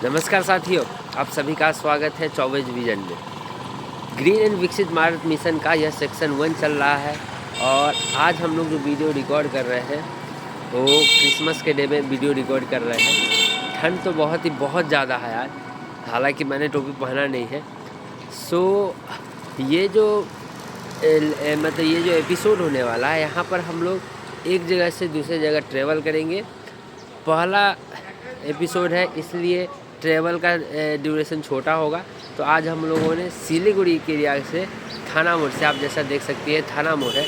नमस्कार साथियों, आप सभी का स्वागत है 24 विजन में। ग्रीन एंड विकसित भारत मिशन का यह सेक्शन 1 चल रहा है और आज हम लोग जो वीडियो रिकॉर्ड कर रहे हैं वो क्रिसमस के डे में वीडियो रिकॉर्ड कर रहे हैं। ठंड तो बहुत ज़्यादा है यार, हालांकि मैंने टोपी पहना नहीं है। ये जो एपिसोड होने वाला है, यहाँ पर हम लोग एक जगह से दूसरे जगह ट्रैवल करेंगे। पहला एपिसोड है इसलिए ट्रैवल का ड्यूरेशन छोटा होगा। तो आज हम लोगों ने सिलीगुड़ी के एरिया से थाना मोड़ से, आप जैसा देख सकती है थाना मोड़ है,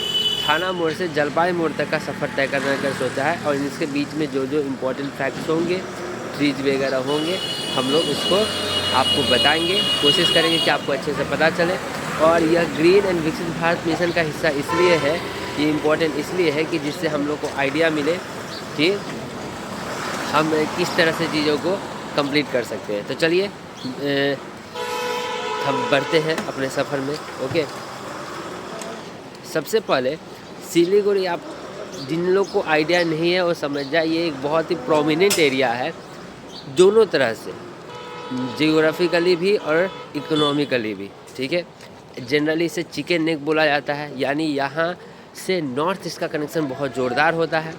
थाना मोड़ से जलपाई मोड़ तक का सफ़र तय करने का सोचा है। और इसके बीच में जो जो इम्पोर्टेंट फैक्ट्स होंगे, ट्रीज वगैरह होंगे, हम लोग उसको आपको बताएंगे, कोशिश करेंगे कि आपको अच्छे से पता चले। और यह ग्रीन एंड विकसित भारत मिशन का हिस्सा इसलिए है, ये इम्पोर्टेंट इसलिए है कि जिससे हम लोग को आइडिया मिले कि हम किस तरह से चीज़ों को कंप्लीट कर सकते हैं। तो चलिए हम बढ़ते हैं अपने सफ़र में। ओके, सबसे पहले सिलीगुड़ी, आप जिन लोग को आइडिया नहीं है वो समझ जाए, ये एक बहुत ही प्रोमिनेंट एरिया है दोनों तरह से, जियोग्राफिकली भी और इकोनॉमिकली भी। ठीक है, जनरली इसे चिकन नेक बोला जाता है, यानी यहाँ से नॉर्थ ईस्ट का कनेक्शन बहुत ज़ोरदार होता है,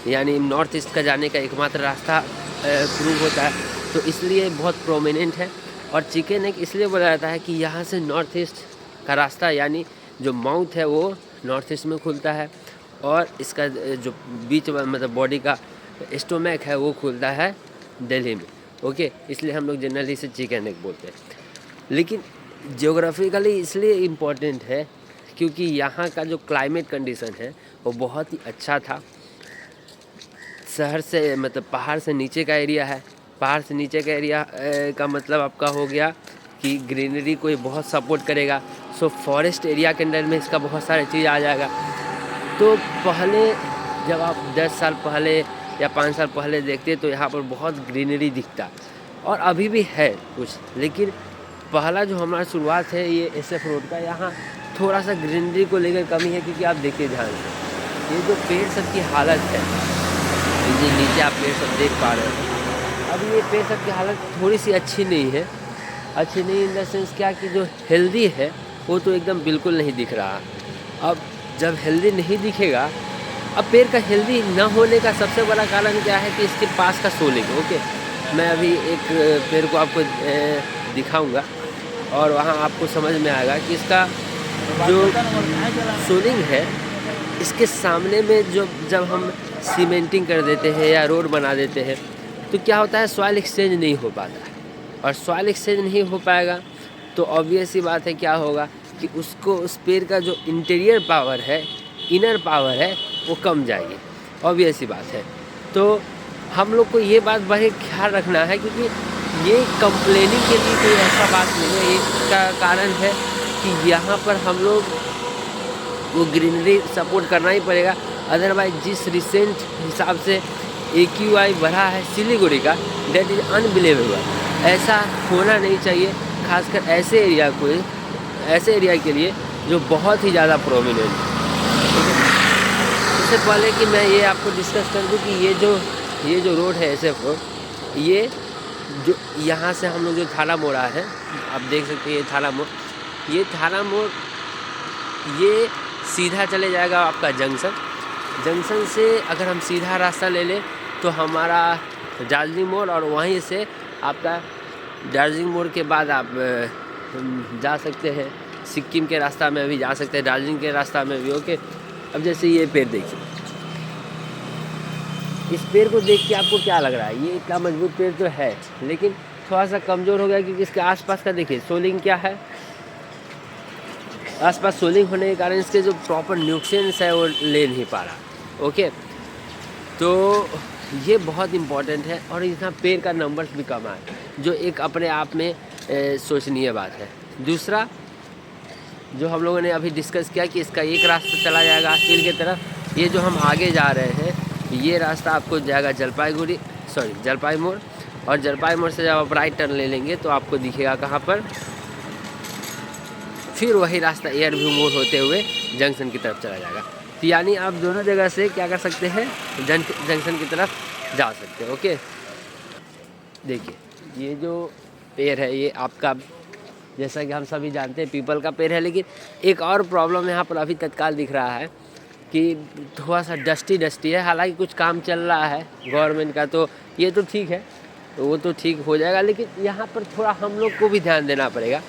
यानी नॉर्थ ईस्ट का जाने का एकमात्र रास्ता प्रूव होता है, तो इसलिए बहुत प्रोमिनेंट है। और चिकन नेक इसलिए बोला जाता है कि यहाँ से नॉर्थ ईस्ट का रास्ता, यानी जो माउथ है वो नॉर्थ ईस्ट में खुलता है और इसका जो बीच मतलब बॉडी का स्टोमैक है वो खुलता है दिल्ली में। ओके, इसलिए हम लोग जनरली इसे चिकन नेक बोलते हैं। लेकिन जियोग्राफिकली इसलिए इम्पोर्टेंट है क्योंकि यहाँ का जो क्लाइमेट कंडीशन है वो बहुत ही अच्छा था। शहर से मतलब पहाड़ से नीचे का एरिया है, पहाड़ से नीचे का एरिया का मतलब आपका हो गया कि ग्रीनरी को ये बहुत सपोर्ट करेगा। सो फॉरेस्ट एरिया के अंदर में इसका बहुत सारी चीज़ आ जाएगा। तो पहले जब आप 10 साल पहले या 5 साल पहले देखते तो यहाँ पर बहुत ग्रीनरी दिखता, और अभी भी है कुछ, लेकिन पहला जो हमारा शुरुआत है ये SF रोड का, यहाँ थोड़ा सा ग्रीनरी को लेकर कमी है। क्योंकि आप देखिए ध्यान से, ये जो पेड़ सब की हालत है, ये नीचे आप पेड़ सब देख पा रहे हैं, अब ये पेड़ सब की हालत थोड़ी सी अच्छी नहीं है। अच्छी नहीं इन द सेंस क्या कि जो हेल्दी है वो तो एकदम बिल्कुल नहीं दिख रहा। अब जब हेल्दी नहीं दिखेगा, अब पेड़ का हेल्दी न होने का सबसे बड़ा कारण क्या है कि इसके पास का सोलिंग। ओके, मैं अभी एक पेड़ को आपको दिखाऊंगा और वहाँ आपको समझ में आएगा कि इसका जो सोलिंग है, इसके सामने में जब हम सीमेंटिंग कर देते हैं या रोड बना देते हैं तो क्या होता है, सॉइल एक्सचेंज नहीं हो पाता है। और सॉइल एक्सचेंज नहीं हो पाएगा तो ऑब्वियस सी बात है क्या होगा कि उसको, उस पेड़ का जो इंटीरियर पावर है, इनर पावर है, वो कम जाएगी, ऑब्वियस सी बात है। तो हम लोग को ये बात बड़े ख्याल रखना है, क्योंकि ये कंप्लेनिंग के लिए कोई ऐसा बात नहीं है। इसका कारण है कि यहाँ पर हम लोग वो ग्रीनरी सपोर्ट करना ही पड़ेगा। अदरवाइज जिस रिसेंट हिसाब से AQI बढ़ा है सिलीगुड़ी का, डेट इज़ अनबिलीवेबल। ऐसा होना नहीं चाहिए, खासकर ऐसे एरिया के लिए जो बहुत ही ज़्यादा प्रोमिनेंट है। इससे पहले कि मैं ये आपको डिस्कस कर दूँ कि ये जो रोड है SF रोड, ये जो यहाँ से हम लोग जो थाना मोड़ है, आप देख सकते हैं ये थाना मोड़, ये सीधा चले जाएगा आपका जंक्शन से। अगर हम सीधा रास्ता ले लें तो हमारा दार्जिलिंग मोड़, और वहीं से आपका दार्जिलिंग मोड़ के बाद आप जा सकते हैं सिक्किम के रास्ता में भी जा सकते हैं, दार्जिलिंग के रास्ता में भी। ओके, अब जैसे ये पेड़ देखिए, इस पेड़ को देख के आपको क्या लग रहा है, ये इतना मजबूत पेड़ तो है लेकिन थोड़ा सा कमज़ोर हो गया, क्योंकि इसके आसपास का देखिए सोलिंग क्या है। आसपास सोलिंग होने के कारण इसके जो प्रॉपर न्यूट्रिएंट्स है वो ले नहीं पा रहा। ओके, तो ये बहुत इम्पॉर्टेंट है। और यहाँ पेड़ का नंबर्स भी कम है, जो एक अपने आप में सोचनीय बात है। दूसरा जो हम लोगों ने अभी डिस्कस किया कि इसका एक रास्ता चला जाएगा हिल की तरफ, ये जो हम आगे जा रहे हैं ये रास्ता आपको जाएगा जलपाई मोड़, और जलपाई मोड़ से जब आप राइट टर्न ले लेंगे तो आपको दिखेगा कहाँ पर, फिर वही रास्ता एयर व्यू मोड़ होते हुए जंक्शन की तरफ चला जाएगा। तो यानी आप दोनों जगह से क्या कर सकते हैं, जंक्शन की तरफ जा सकते हैं। ओके, देखिए ये जो पेड़ है ये आपका, जैसा कि हम सभी जानते हैं, पीपल का पेड़ है। लेकिन एक और प्रॉब्लम यहाँ पर अभी तत्काल दिख रहा है कि थोड़ा सा डस्टी डस्टी है। हालांकि कुछ काम चल रहा है गवर्नमेंट का, तो ये तो ठीक है, तो वो तो ठीक हो जाएगा। लेकिन यहाँ पर थोड़ा हम लोग को भी ध्यान देना पड़ेगा,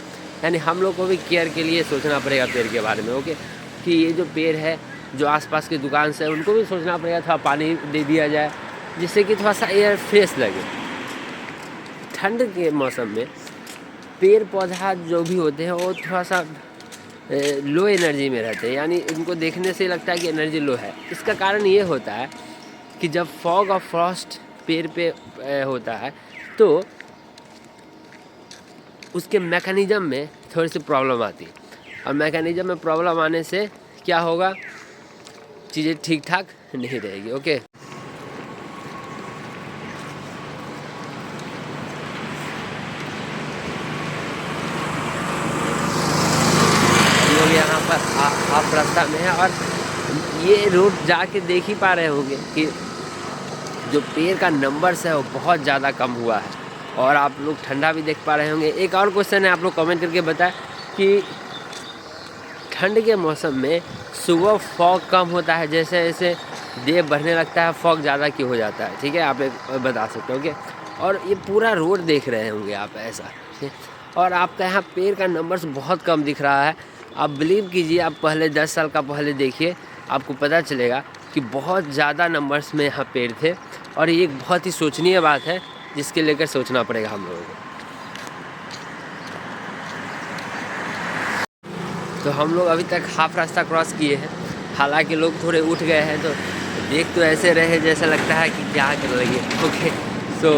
यानी हम लोग को भी केयर के लिए सोचना पड़ेगा पेड़ के बारे में। ओके, कि ये जो पेड़ है, जो आसपास की दुकान से, उनको भी सोचना पड़ेगा, थोड़ा पानी दे दिया जाए जिससे कि थोड़ा सा एयर फ्रेश लगे। ठंड के मौसम में पेड़ पौधा जो भी होते हैं वो थोड़ा सा लो एनर्जी में रहते हैं, यानी उनको देखने से लगता है कि एनर्जी लो है। इसका कारण ये होता है कि जब फॉग और फ्रॉस्ट पेड़ पे होता है तो उसके मैकेनिज़्म में थोड़ी सी प्रॉब्लम आती है, और मैकेनिज़्म में प्रॉब्लम आने से क्या होगा, चीज़ें ठीक ठाक नहीं रहेगी। ओके, लोग यहाँ पर आप रास्ता में है, और ये रोड जाके देख ही पा रहे होंगे कि जो पेड़ का नंबर्स है वो बहुत ज़्यादा कम हुआ है, और आप लोग ठंडा भी देख पा रहे होंगे। एक और क्वेश्चन है, आप लोग कमेंट करके बताएं कि ठंड के मौसम में सुबह फॉग कम होता है, जैसे जैसे डे बढ़ने लगता है फॉग ज़्यादा क्यों हो जाता है? ठीक है, आप एक बता सकते हो। ओके, और ये पूरा रोड देख रहे होंगे आप ऐसा, और आपका यहाँ पेड़ का नंबर्स बहुत कम दिख रहा है। आप बिलीव कीजिए, आप पहले 10 साल का पहले देखिए, आपको पता चलेगा कि बहुत ज़्यादा नंबर्स में यहाँ पेड़ थे, और ये एक बहुत ही सोचनीय बात है जिसके लेकर सोचना पड़ेगा हम लोगों को। तो हम लोग अभी तक हाफ रास्ता क्रॉस किए हैं, हालांकि लोग थोड़े उठ गए हैं, तो देख तो ऐसे रहे जैसा लगता है कि क्या कर रही है। ओके, तो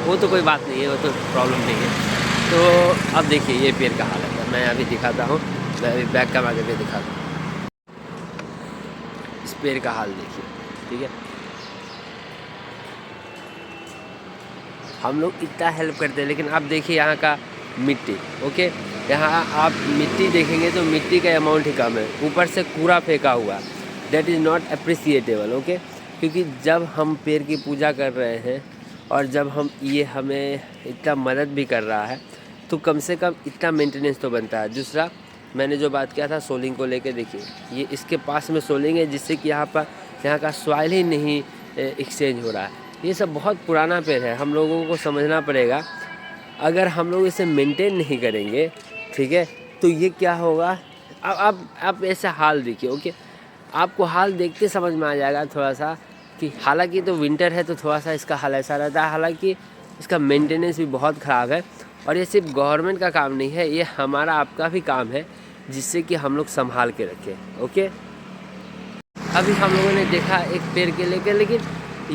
वो तो कोई बात नहीं है, वो तो प्रॉब्लम नहीं है। तो अब देखिए ये पेड़ का हालत है, मैं अभी दिखाता हूँ, मैं अभी बैक का आगे दिखाता हूँ। इस पेड़ का हाल देखिए, ठीक है। हम लोग इतना हेल्प करते हैं, लेकिन आप देखिए यहाँ का मिट्टी। ओके, यहाँ आप मिट्टी देखेंगे तो मिट्टी का अमाउंट ही कम है, ऊपर से कूड़ा फेंका हुआ, दैट इज़ नॉट अप्रिसिएटेबल। ओके, क्योंकि जब हम पेड़ की पूजा कर रहे हैं और जब हम ये हमें इतना मदद भी कर रहा है, तो कम से कम इतना मेंटेनेंस तो बनता है। दूसरा, मैंने जो बात किया था सोलिंग को लेके, देखिए ये इसके पास में सोलिंग है, जिससे कि यहाँ का सॉइल ही नहीं एक्सचेंज हो रहा है। ये सब बहुत पुराना पेड़ है, हम लोगों को समझना पड़ेगा। अगर हम लोग इसे मेंटेन नहीं करेंगे, ठीक है, तो ये क्या होगा। अब आप ऐसा हाल देखिए। ओके, आपको हाल देख के समझ में आ जाएगा थोड़ा सा कि हालांकि तो विंटर है तो थोड़ा सा इसका हाल ऐसा रहता है, हालांकि इसका मेंटेनेंस भी बहुत ख़राब है। और ये सिर्फ गवर्नमेंट का काम नहीं है, ये हमारा आपका भी काम है, जिससे कि हम लोग संभाल के रखें। ओके, अभी हम लोगों ने देखा एक पेड़ के लेकर, लेकिन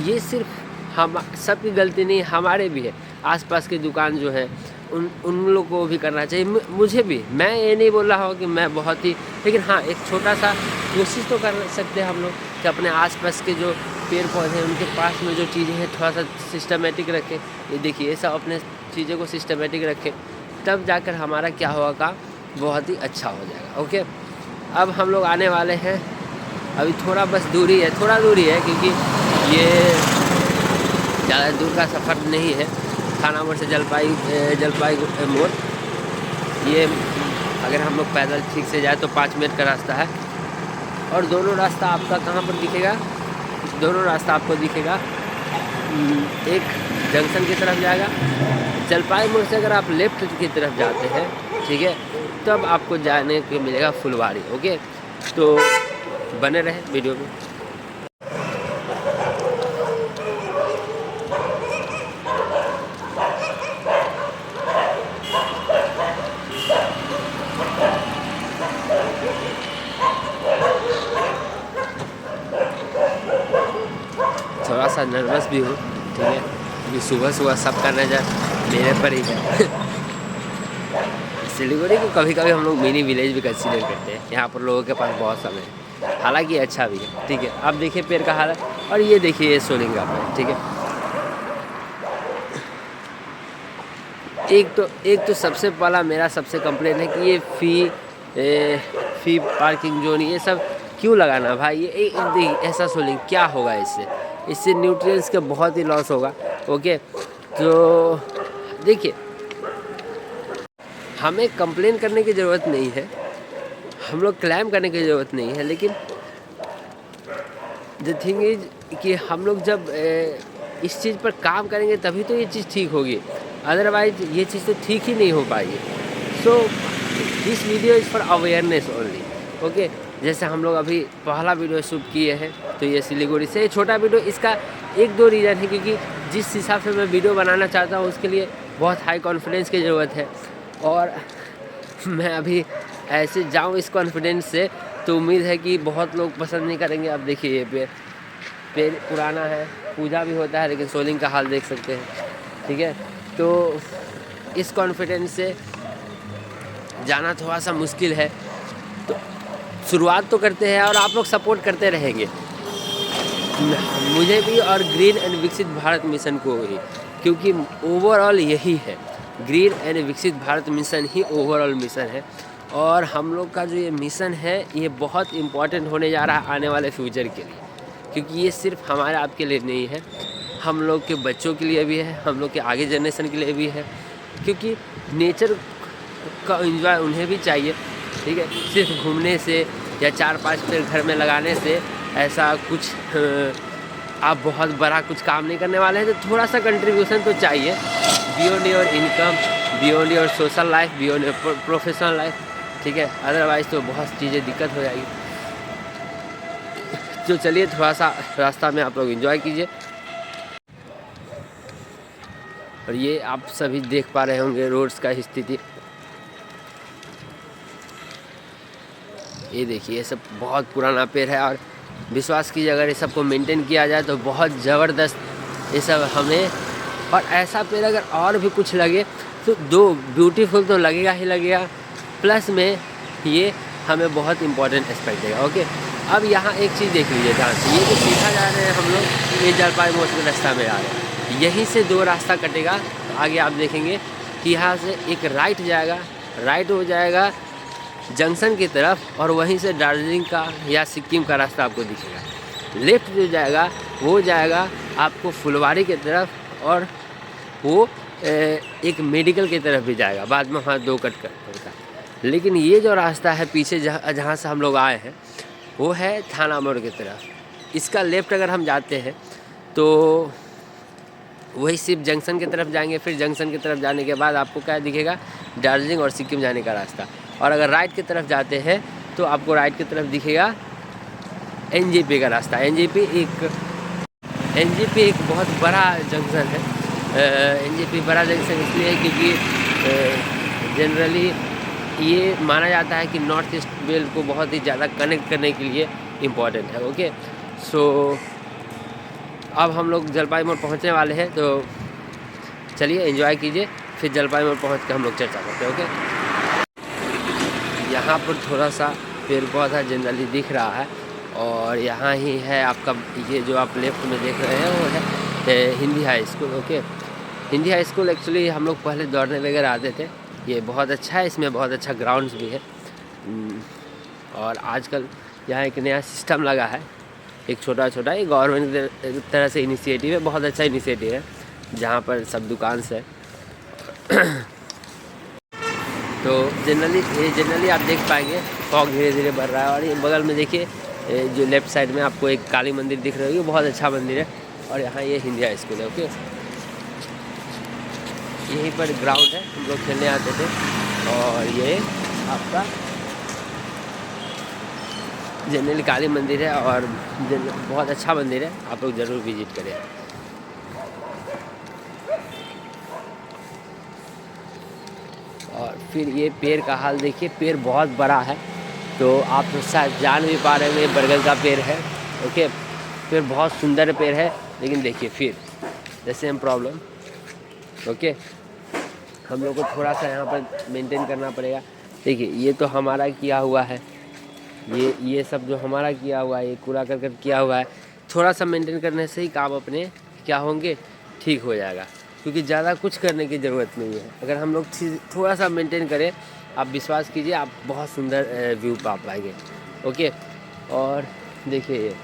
ये सिर्फ हम सबकी गलती नहीं, हमारे भी है। आसपास की दुकान जो है उन लोगों को भी करना चाहिए, मुझे भी। मैं ये नहीं बोल रहा हूँ कि मैं बहुत ही, लेकिन हाँ एक छोटा सा कोशिश तो कर सकते हैं हम लोग कि अपने आसपास के जो पेड़ पौधे हैं उनके पास में जो चीज़ें हैं थोड़ा सा सिस्टमेटिक रखें। ये देखिए, ये सब अपने चीज़ों को सिस्टमेटिक रखें, तब जाकर हमारा क्या होगा काम बहुत ही अच्छा हो जाएगा। ओके, अब हम लोग आने वाले हैं, अभी थोड़ा बस दूरी है, थोड़ा दूरी है, क्योंकि ये ज़्यादा दूर का सफ़र नहीं है। थाना मोड़ से जलपाई मोड़, ये अगर हम लोग पैदल ठीक से जाए तो 5 मिनट का रास्ता है। और दोनों रास्ता आपका कहाँ पर दिखेगा, दोनों रास्ता आपको दिखेगा, एक जंक्शन की तरफ जाएगा, जलपाई मोड़ से अगर आप लेफ्ट की तरफ जाते हैं, ठीक है, तब आपको जाने को मिलेगा फुलवारी। ओके, तो बने रहे वीडियो में। थोड़ा सा नर्वस भी हूँ, ठीक है, क्योंकि सुबह सुबह सबका नज़र मेरे पर ही है। सिलीगुड़ी को कभी कभी हम लोग मिनी विलेज भी कंसीडर करते हैं, यहाँ पर लोगों के पास बहुत समय है, हालांकि अच्छा भी है। ठीक है, अब देखिए पेड़ का हालत, और ये देखिए ये सोलिंग का पेड़। ठीक है, एक तो सबसे पहला मेरा सबसे कंप्लेन है कि ये फी पार्किंग जोन ये सब क्यों लगाना भाई। ये ऐसा सोलिंग क्या होगा, इससे न्यूट्रिएंट्स का बहुत ही लॉस होगा। ओके, तो देखिए, हमें कंप्लेन करने की ज़रूरत नहीं है, हम लोग क्लेम करने की ज़रूरत नहीं है, लेकिन द थिंग इज़ कि हम लोग जब इस चीज़ पर काम करेंगे तभी तो ये चीज़ ठीक होगी, अदरवाइज़ ये चीज़ तो ठीक ही नहीं हो पाएगी। So this video is for awareness only, okay. जैसे हम लोग अभी पहला वीडियो शूट किए हैं, तो ये सिलीगुड़ी से छोटा वीडियो, इसका 1-2 रीज़न है, क्योंकि जिस हिसाब से मैं वीडियो बनाना चाहता हूँ उसके लिए बहुत हाई कॉन्फिडेंस की ज़रूरत है, और मैं अभी ऐसे जाऊँ इस कॉन्फिडेंस से, तो उम्मीद है कि बहुत लोग पसंद नहीं करेंगे। अब देखिए, ये पेड़ पुराना है, पूजा भी होता है, लेकिन सोलिंग का हाल देख सकते हैं, ठीक है। तो इस कॉन्फिडेंस से जाना थोड़ा सा मुश्किल है, तो शुरुआत तो करते हैं और आप लोग सपोर्ट करते रहेंगे मुझे भी और ग्रीन एंड विकसित भारत मिशन को ही, क्योंकि ओवरऑल यही है, ग्रीन एंड विकसित भारत मिशन ही ओवरऑल मिशन है। और हम लोग का जो ये मिशन है, ये बहुत इम्पॉर्टेंट होने जा रहा है आने वाले फ्यूचर के लिए, क्योंकि ये सिर्फ हमारे आपके लिए नहीं है, हम लोग के बच्चों के लिए भी है, हम लोग के आगे जनरेशन के लिए भी है, क्योंकि नेचर का एंजॉय उन्हें भी चाहिए, ठीक है। सिर्फ घूमने से या 4-5 पेड़ घर में लगाने से ऐसा कुछ आप बहुत बड़ा कुछ काम नहीं करने वाले हैं, तो थोड़ा सा कंट्रीब्यूशन तो चाहिए, beyond your income, beyond your social life, beyond your professional life, ठीक है। अदरवाइज़ तो बहुत चीज़ें दिक्कत हो जाएगी। तो चलिए, थोड़ा सा रास्ता में आप लोग एंजॉय कीजिए। और ये आप सभी देख पा रहे होंगे रोड्स का स्थिति, ये देखिए, ये सब बहुत पुराना पेड़ है, और विश्वास कीजिए अगर ये सबको मेंटेन किया जाए तो बहुत ज़बरदस्त ये सब हमें, और ऐसा पेड़ अगर और भी कुछ लगे तो दो ब्यूटीफुल तो लगेगा ही लगेगा, प्लस में ये हमें बहुत इम्पोर्टेंट एस्पेक्ट देगा, ओके। अब यहाँ एक चीज़ देख लीजिए ध्यान से, ये जो सीधा जा रहे हैं हम लोग, ये जलपाई मोड़ के रास्ता में आ रहे हैं, यहीं से 2 रास्ता कटेगा, तो आगे आप देखेंगे कि यहाँ से एक राइट जाएगा, राइट हो जाएगा जंक्शन की तरफ, और वहीं से दार्जिलिंग का या सिक्किम का रास्ता आपको दिखेगा। लेफ्ट जो जाएगा वो जाएगा आपको फुलवारी की तरफ, और वो एक मेडिकल की तरफ भी जाएगा, बाद में वहाँ 2 कट करता। लेकिन ये जो रास्ता है पीछे जहाँ से हम लोग आए हैं, वो है थाना मोड़ की तरफ। इसका लेफ़्ट अगर हम जाते हैं तो वही सिर्फ जंक्शन की तरफ जाएंगे, फिर जंक्शन की तरफ जाने के बाद आपको क्या दिखेगा, दार्जिलिंग और सिक्किम जाने का रास्ता। और अगर राइट की तरफ जाते हैं तो आपको राइट की तरफ दिखेगा एनजेपी का रास्ता। एनजेपी एक बहुत बड़ा जंक्शन है। एनजेपी बड़ा जंक्शन इसलिए है क्योंकि जनरली ये माना जाता है कि नॉर्थ ईस्ट बेल्ट को बहुत ही ज़्यादा कनेक्ट करने के लिए इम्पॉर्टेंट है, ओके। सो अब हम लोग जलपाई मोड़ पहुँचने वाले हैं, तो चलिए एंजॉय कीजिए, फिर जलपाई मोड़ पहुँच के हम लोग चर्चा करते हैं, ओके। यहाँ पर थोड़ा सा पेड़ पौधा जनरली दिख रहा है, और यहाँ ही है आपका, ये जो आप लेफ्ट में देख रहे हैं वो है Hindi high school, okay. Hindi high school actually हम लोग पहले दौड़ने वगैरह आते थे, ये बहुत अच्छा है, इसमें बहुत अच्छा ग्राउंड्स भी है, और आजकल यहाँ एक नया सिस्टम लगा है, एक छोटा ये गवर्नमेंट की तरह से इनिशिएटिव है, बहुत अच्छा इनिशिएटिव है, जहाँ पर सब दुकान से तो जनरली आप देख पाएंगे फॉग धीरे धीरे बढ़ रहा है। और ये बगल में देखिए, जो लेफ़्ट साइड में आपको एक काली मंदिर दिख रही है, बहुत अच्छा मंदिर है, और यहाँ ये हिंदी हाई स्कूल है, ओके। यहीं पर ग्राउंड है, हम लोग खेलने आते थे, और ये आपका जनरली काली मंदिर है, और बहुत अच्छा मंदिर है, आप लोग ज़रूर विजिट करें। और फिर ये पेड़ का हाल देखिए, पेड़ बहुत बड़ा है, तो आप शायद जान भी पा रहे हैं, ये बरगद का पेड़ है, ओके। पेड़ बहुत सुंदर पेड़ है, लेकिन देखिए फिर द सेम प्रॉब्लम, ओके। हम लोग को थोड़ा सा यहाँ पर मेंटेन करना पड़ेगा। देखिए, ये तो हमारा किया हुआ है, ये सब जो हमारा किया हुआ है, ये कूड़ा करकट किया हुआ है, थोड़ा सा मेंटेन करने से ही काम अपने क्या होंगे, ठीक हो जाएगा, क्योंकि ज़्यादा कुछ करने की ज़रूरत नहीं है। अगर हम लोग थोड़ा सा मेंटेन करें, आप विश्वास कीजिए, आप बहुत सुंदर व्यू पा पाएंगे, ओके। और देखिए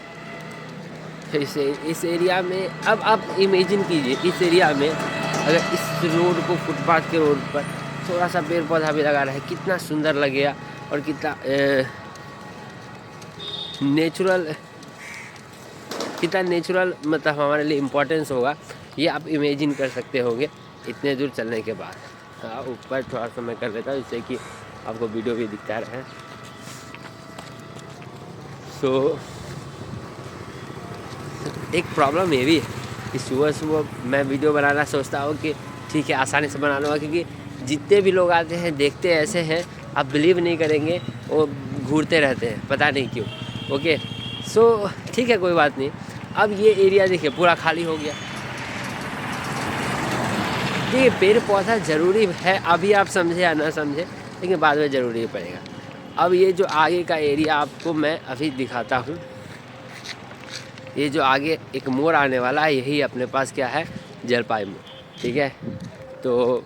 इस एरिया में, अब आप इमेजिन कीजिए, इस एरिया में अगर इस रोड को, फुटपाथ के रोड पर थोड़ा सा पेड़ पौधा भी लगा रहे, कितना सुंदर लगेगा और कितना नेचुरल मतलब हमारे लिए इम्पोर्टेंस होगा, ये आप इमेजिन कर सकते होंगे इतने दूर चलने के बाद। हाँ, ऊपर थोड़ा सा मैं कर लेता हूँ जिससे कि आपको वीडियो भी दिखता रहे। तो एक प्रॉब्लम ये भी है कि सुबह सुबह मैं वीडियो बनाना सोचता हूँ कि ठीक है आसानी से बना लूँगा, क्योंकि जितने भी लोग आते हैं देखते ऐसे हैं, आप बिलीव नहीं करेंगे, वो घूरते रहते हैं, पता नहीं क्यों। ओके, सो ठीक है, कोई बात नहीं। अब ये एरिया देखिए पूरा खाली हो गया। देखिए पेड़ पौधा ज़रूरी है, अभी आप समझे या ना समझे, लेकिन बाद में ज़रूरी ही पड़ेगा। अब ये जो आगे का एरिया आपको मैं अभी दिखाता हूँ, ये जो आगे एक मोड़ आने वाला है, यही अपने पास क्या है, जलपाई मोड़। ठीक है, तो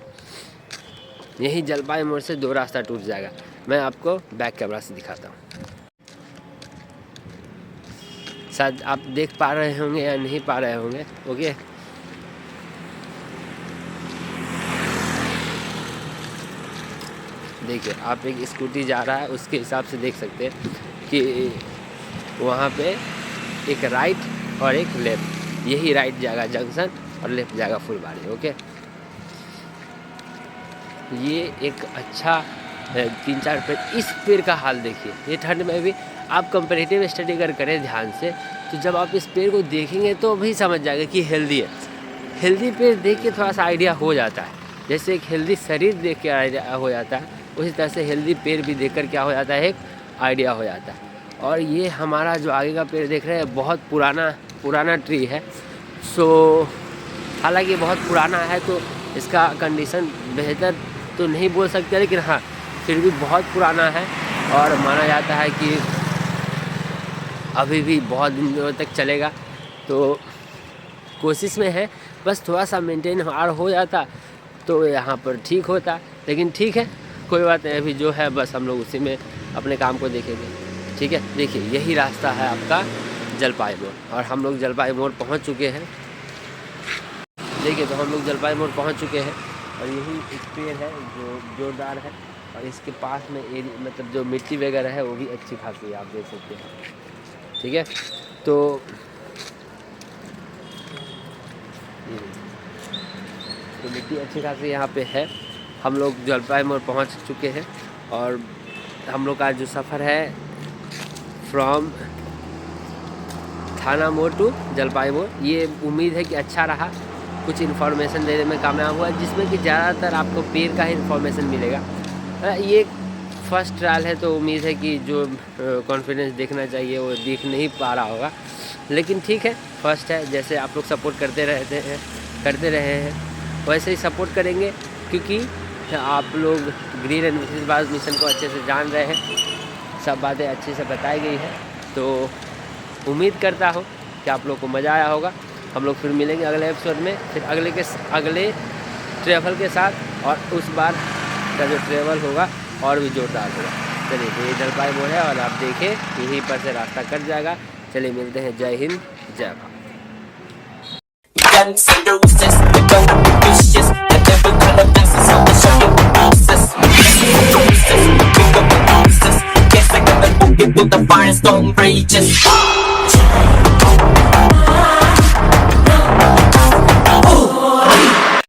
यही जलपाई मोड़ से 2 रास्ता टूट जाएगा। मैं आपको बैक कैमरा से दिखाता हूँ, शायद आप देख पा रहे होंगे या नहीं पा रहे होंगे। ओके, देखिए आप एक स्कूटी जा रहा है, उसके हिसाब से देख सकते हैं कि वहाँ पे एक राइट और एक लेफ़्ट, यही राइट जाएगा जंक्शन और लेफ़्ट जाएगा फुलबाड़ी। ओके, ये एक अच्छा 3-4 पेड़। इस पेड़ का हाल देखिए, ये ठंड में भी आप कंपैरेटिव स्टडी अगर करें ध्यान से, तो जब आप इस पेड़ को देखेंगे तो भी समझ जाएगा कि हेल्दी है। हेल्दी पेड़ देख के थोड़ा सा आइडिया हो जाता है, जैसे एक हेल्दी शरीर देख के आइडिया हो जाता है, उसी तरह से हेल्दी पेड़ भी देखकर क्या हो जाता है, एक आइडिया हो जाता है। और ये हमारा जो आगे का पेड़ देख रहे हैं बहुत पुराना ट्री है। सो हालांकि बहुत पुराना है तो इसका कंडीशन बेहतर तो नहीं बोल सकते, लेकिन हाँ फिर भी बहुत पुराना है और माना जाता है कि अभी भी बहुत दिनों तक चलेगा। तो कोशिश में है, बस थोड़ा सा मेंटेन और हो जाता तो यहाँ पर ठीक होता, लेकिन ठीक है कोई बात नहीं, अभी जो है बस हम लोग उसी में अपने काम को देखेंगे। ठीक है, देखिए यही रास्ता है आपका जलपाई मोड़ और हम लोग जलपाई मोड़ पहुँच चुके हैं। देखिए तो हम लोग जलपाई मोड़ पहुँच चुके हैं और यही एक पेड़ है जो जोरदार है और इसके पास में मतलब जो मिट्टी वगैरह है वो भी अच्छी खासी है, आप देख सकते हैं। ठीक है, तो मिट्टी अच्छी खासी यहाँ पे है। हम लोग जलपाई मोड़ पहुँच चुके हैं और हम लोग का जो सफ़र है फ्रॉम थाना मोड़ टू जलपाई मोड़, ये उम्मीद है कि अच्छा रहा, कुछ इन्फॉर्मेशन देने में कामयाब हुआ, जिसमें कि ज़्यादातर आपको पेड़ का ही इन्फॉर्मेशन मिलेगा। ये फर्स्ट ट्रायल है तो उम्मीद है कि जो कॉन्फिडेंस देखना चाहिए वो दिख नहीं पा रहा होगा, लेकिन ठीक है, फर्स्ट है। जैसे आप लोग सपोर्ट करते रहे हैं वैसे ही सपोर्ट करेंगे, क्योंकि आप लोग ग्रीन एंड विशेष मिशन को अच्छे से जान रहे हैं, सब बातें अच्छे से बताई गई है। तो उम्मीद करता हूँ कि आप लोग को मज़ा आया होगा। हम लोग फिर मिलेंगे अगले एपिसोड में, फिर अगले ट्रैवल के साथ, और उस बार का जो ट्रैवल होगा और भी जोरदार होगा। चलिए, तो ये जलपाई मोड़ है और आप देखें यहीं पर से रास्ता कट जाएगा। चलिए मिलते हैं, जय हिंद, जय Bharat. With the fire's gone rages.